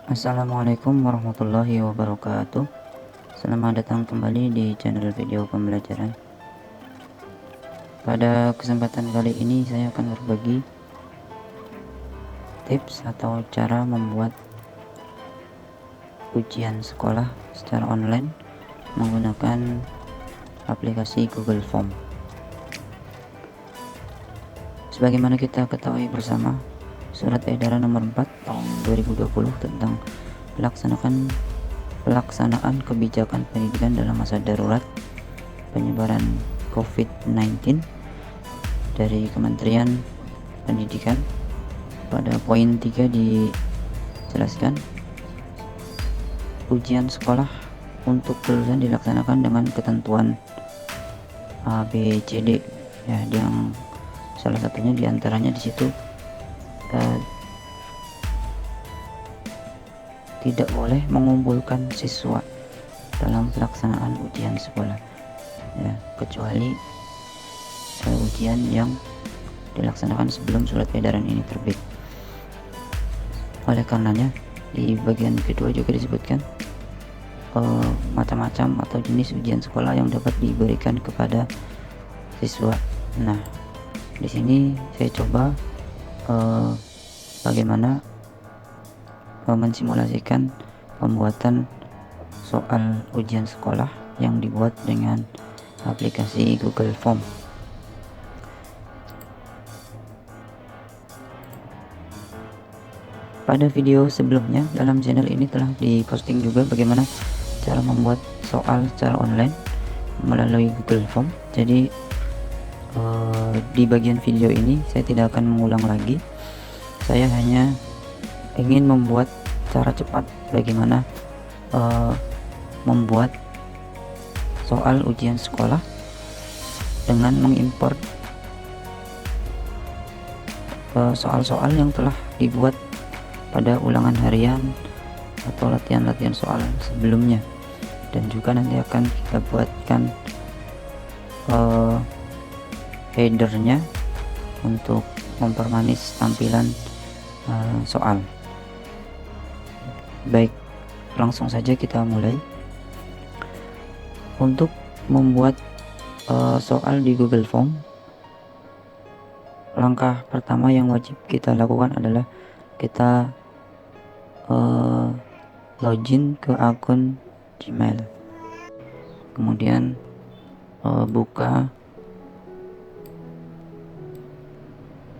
Assalamualaikum warahmatullahi wabarakatuh. Selamat datang kembali di channel video pembelajaran. Pada kesempatan kali ini saya akan berbagi tips atau cara membuat ujian sekolah secara online menggunakan aplikasi Google Form. Sebagaimana kita ketahui bersama, Surat Edaran Nomor 4 Tahun 2020 tentang pelaksanaan kebijakan pendidikan dalam masa darurat penyebaran COVID-19 dari Kementerian Pendidikan, pada poin 3 dijelaskan ujian sekolah untuk kelulusan dilaksanakan dengan ketentuan A, B, C, D ya, yang salah satunya diantaranya di situ tidak boleh mengumpulkan siswa dalam pelaksanaan ujian sekolah ya, kecuali ujian yang dilaksanakan sebelum surat edaran ini terbit. Oleh karenanya di bagian kedua juga disebutkan macam-macam atau jenis ujian sekolah yang dapat diberikan kepada siswa. Nah, di sini saya coba bagaimana mensimulasikan pembuatan soal ujian sekolah yang dibuat dengan aplikasi Google Form. Pada video sebelumnya dalam channel ini telah diposting juga bagaimana cara membuat soal secara online melalui Google Form. Jadi di bagian video ini saya tidak akan mengulang lagi. Saya hanya ingin membuat cara cepat bagaimana membuat soal ujian sekolah dengan mengimport soal-soal yang telah dibuat pada ulangan harian atau latihan-latihan soal sebelumnya, dan juga nanti akan kita buatkan headernya untuk mempermanis tampilan soal. Baik, langsung saja kita mulai. Untuk membuat soal di Google Form, langkah pertama yang wajib kita lakukan adalah kita login ke akun Gmail, kemudian buka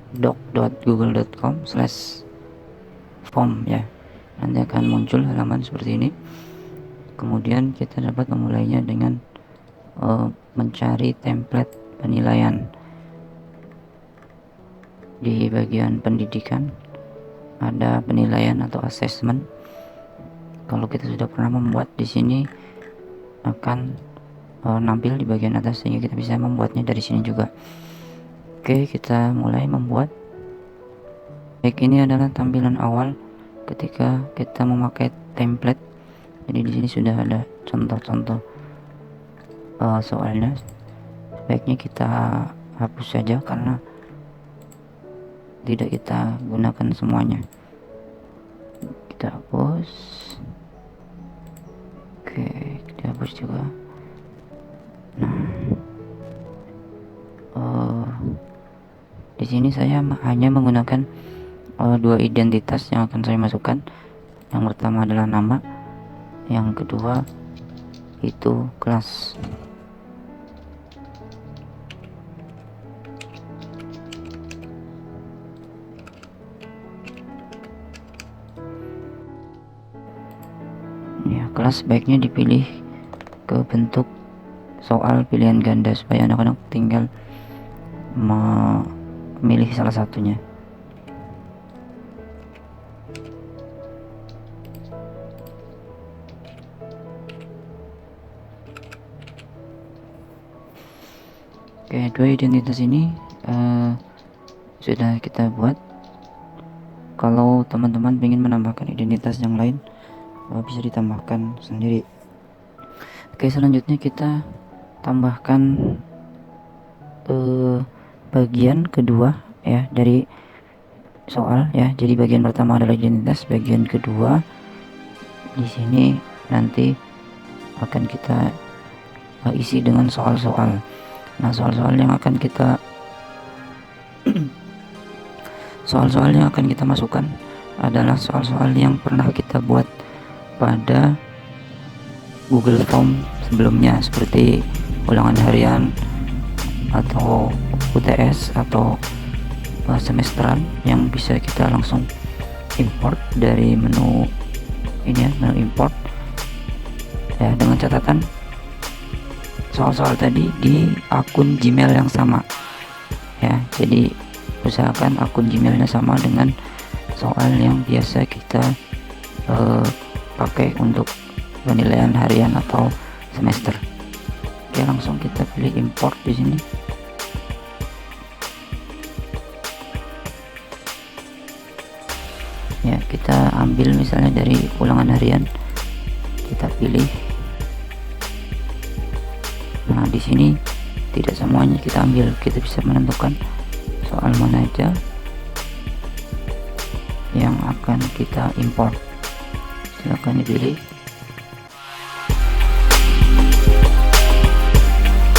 doc.google.com/form ya. Nanti akan muncul halaman seperti ini. Kemudian kita dapat memulainya dengan mencari template penilaian. Di bagian pendidikan ada penilaian atau assessment. Kalau kita sudah pernah membuat, di sini akan nampil di bagian atas sehingga kita bisa membuatnya dari sini juga. Oke, kita mulai membuat. Baik, ini adalah tampilan awal ketika kita memakai template. Jadi di sini sudah ada contoh-contoh soalnya. Baiknya kita hapus saja karena tidak kita gunakan semuanya. Kita hapus. Oke, kita hapus juga. Nah, di sini saya hanya menggunakan dua identitas yang akan saya masukkan. Yang pertama adalah nama, yang kedua itu kelas. Ya, kelas baiknya dipilih ke bentuk soal pilihan ganda supaya anak-anak tinggal memilih salah satunya. Oke, dua identitas ini sudah kita buat. Kalau teman-teman ingin menambahkan identitas yang lain, bisa ditambahkan sendiri. Oke, selanjutnya kita tambahkan bagian kedua ya dari soal ya. Jadi bagian pertama adalah identitas, bagian kedua di sini nanti akan kita isi dengan soal-soal. Nah, soal-soal yang akan kita masukkan adalah soal-soal yang pernah kita buat pada Google Form sebelumnya, seperti ulangan harian atau UTS atau semesteran, yang bisa kita langsung import dari menu ini ya, menu import ya, dengan catatan soal-soal tadi di akun Gmail yang sama ya. Jadi usahakan akun Gmailnya sama dengan soal yang biasa kita pakai untuk penilaian harian atau semester. Oke, langsung kita pilih import di sini. Ya, kita ambil misalnya dari ulangan harian, kita pilih. Nah, di sini tidak semuanya kita ambil, kita bisa menentukan soal mana aja yang akan kita import. Silakan dipilih.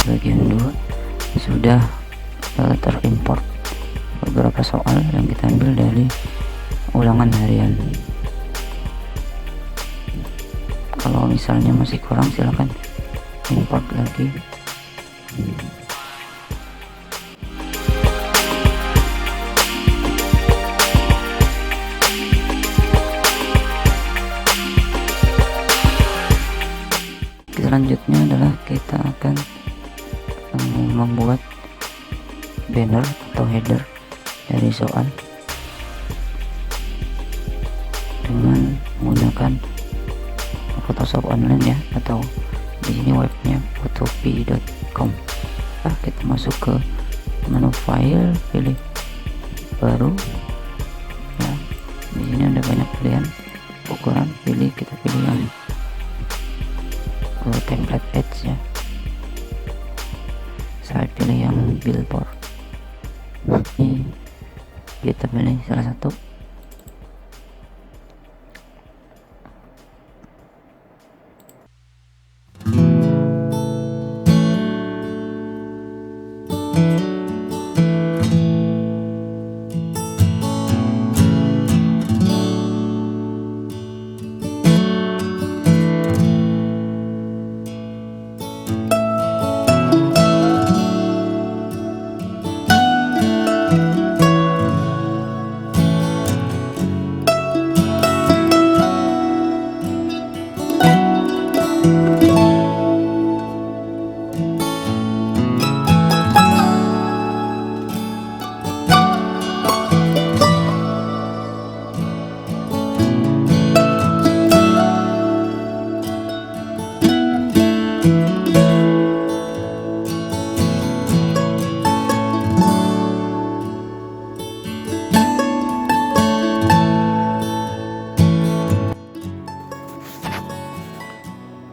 Bagian 2 sudah terimport beberapa soal yang kita ambil dari ulangan harian. Kalau misalnya masih kurang, silakan import lagi. Selanjutnya adalah kita akan membuat banner atau header dari soal dengan menggunakan Photoshop online ya, atau di sini webnya photopea.com. Kita masuk ke menu file, pilih baru ya. Di sini ada banyak pilihan ukuran, kita pilih yang template edge ya. Saya pilih yang billboard. Ini kita pilih salah satu.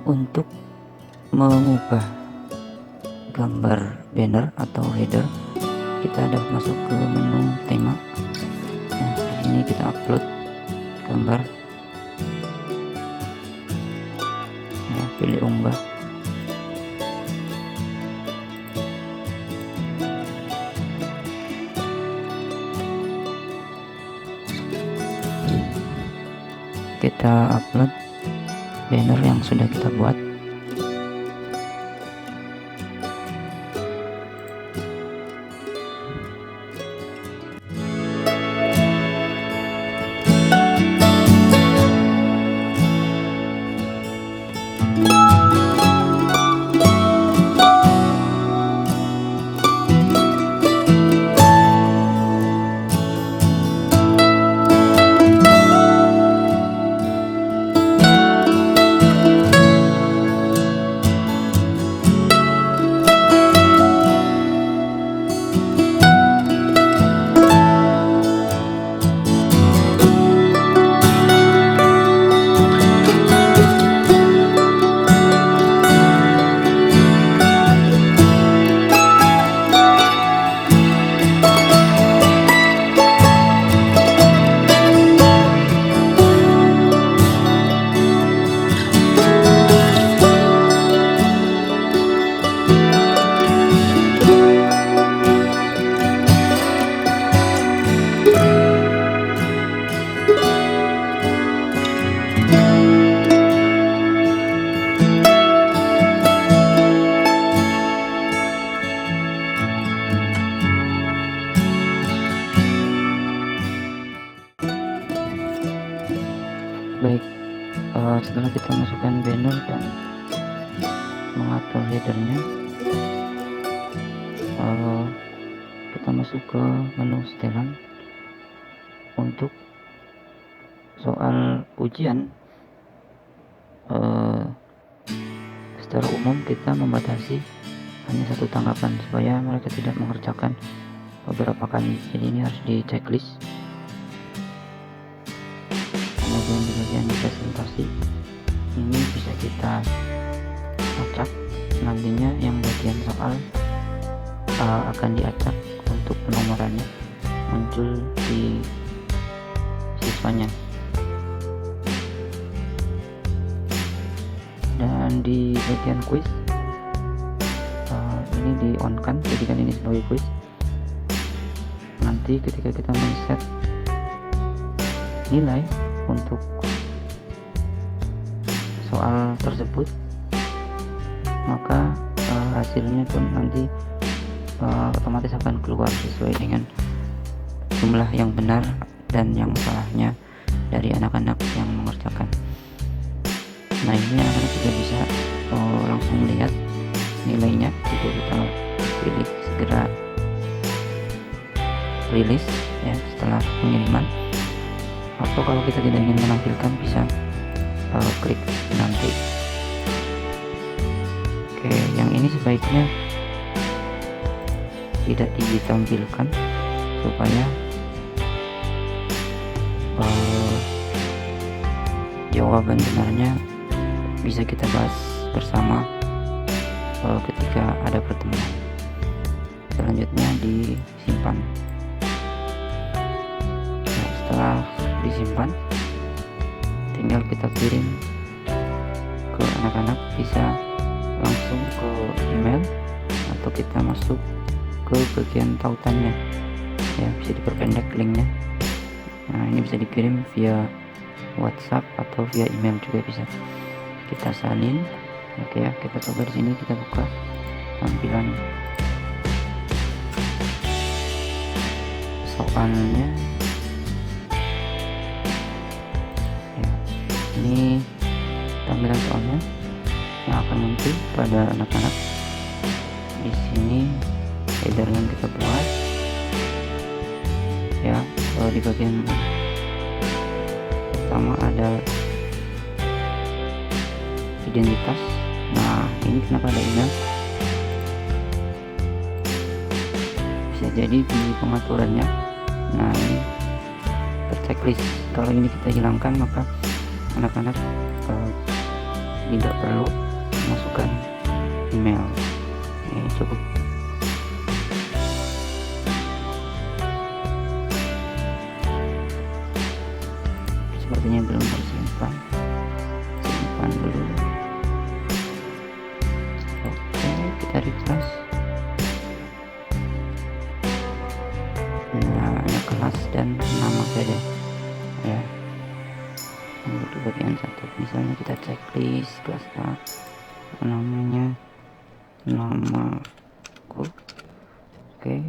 Untuk mengubah gambar banner atau header, kita dapat masuk ke menu tema. Nah, di sini kita upload gambar. Ya, pilih unggah. Kita upload banner yang sudah kita buat. atau headernya, kita masuk ke menu setelan. Untuk soal ujian, secara umum kita membatasi hanya satu tanggapan supaya mereka tidak mengerjakan beberapa kali, jadi ini harus di checklist. Kemudian di bagian presentasi ini bisa kita acak, nantinya yang bagian soal akan diacak untuk penomorannya muncul di siswanya. Dan di bagian quiz ini di on kan, jadikan ini sebagai quiz. Nanti ketika kita men-set nilai untuk soal tersebut, maka hasilnya pun nanti otomatis akan keluar sesuai dengan jumlah yang benar dan yang salahnya dari anak-anak yang mengerjakan. Nah, ini anak-anak juga bisa langsung melihat nilainya jika kita pilih segera rilis ya setelah pengiriman, atau kalau kita tidak ingin menampilkan bisa klik nanti. Oke, yang ini sebaiknya tidak ditampilkan supaya jawaban benarnya bisa kita bahas bersama ketika ada pertemuan. Selanjutnya disimpan. Nah, setelah disimpan, tinggal kita kirim ke anak-anak, bisa langsung ke email atau kita masuk ke bagian tautannya ya, bisa diperpendek linknya. Nah, ini bisa dikirim via WhatsApp atau via email juga bisa. Kita salin. Oke ya, kita coba di sini, kita buka tampilan soalnya ya. Ini tampilan soalnya yang akan muncul pada anak-anak. Di sini header yang kita buat ya, di bagian pertama ada identitas. Nah, ini kenapa ada email? Bisa jadi di pengaturannya. Nah, ini terchecklist. Kalau ini kita hilangkan, maka anak-anak tidak perlu masukkan email. Ini cukup. Sepertinya belum tersimpan. Simpan dulu. Oke, kita refresh. Nah, ada kelas dan nama saja ya. Untuk bagian satu, misalnya kita checklist kelas A, namanya namaku. Oke,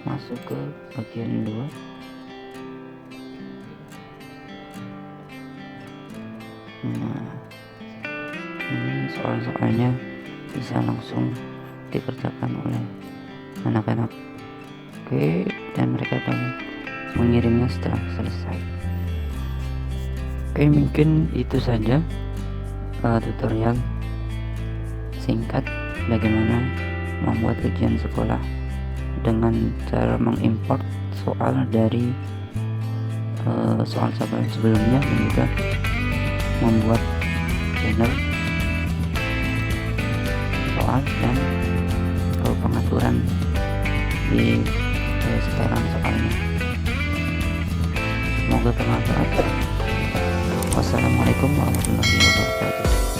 masuk ke bagian 2. Nah, ini soal-soalnya bisa langsung dikerjakan oleh anak-anak. Oke, dan mereka akan mengirimnya setelah selesai. Oke, mungkin itu saja tutorial singkat bagaimana membuat ujian sekolah dengan cara mengimport soal dari soal sebelumnya, dan juga membuat channel soal dan pengaturan di setelan soalnya. Semoga bermanfaat. Wassalamualaikum warahmatullahi wabarakatuh.